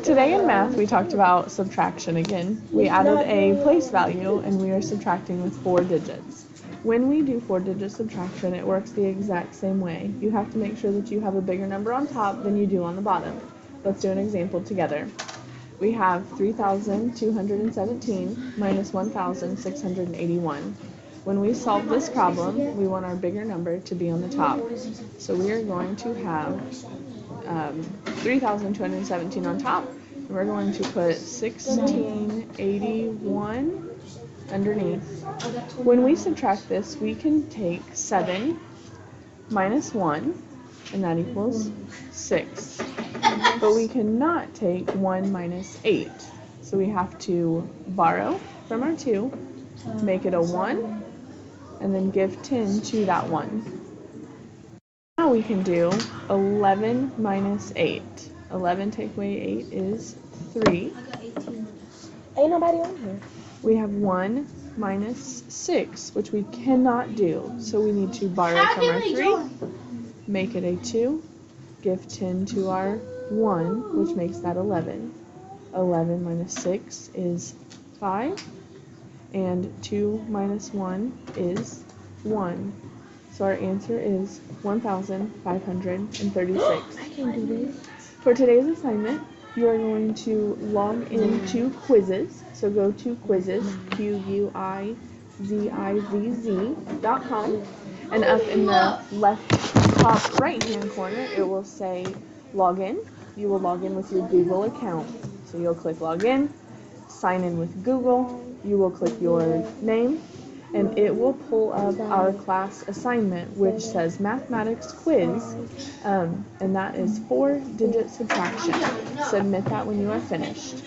Today in math we talked about subtraction again. We added a place value and we are subtracting with 4 digits. When we do 4-digit subtraction, it works the exact same way. You have to make sure that you have a bigger number on top than you do on the bottom. Let's do an example together. We have 3,217 minus 1,681. When we solve this problem, we want our bigger number to be on the top. So we are going to have 3,217 on top, and we're going to put 1681 underneath. When we subtract this, we can take 7 minus 1, and that equals 6. But we cannot take 1 minus 8. So we have to borrow from our 2, make it a 1, and then give 10 to that 1. Now we can do 11 minus 8. 11 take away 8 is 3. Ain't nobody on here. We have 1 minus 6, which we cannot do. So we need to borrow from our 3, make it a 2, give 10 to our 1, which makes that 11. 11 minus 6 is 5, and 2 minus 1 is 1. So our answer is 1,536. I can't do this. For today's assignment, you are going to log into Quizzes. So go to Quizzes, Quizzizz.com, and up in the left top right-hand corner, it will say Login. You will log in with your Google account. So you'll click Login, sign in with Google. You will click your name, and it will pull up our class assignment, which says Mathematics Quiz, and that is 4-digit subtraction. Submit that when you are finished.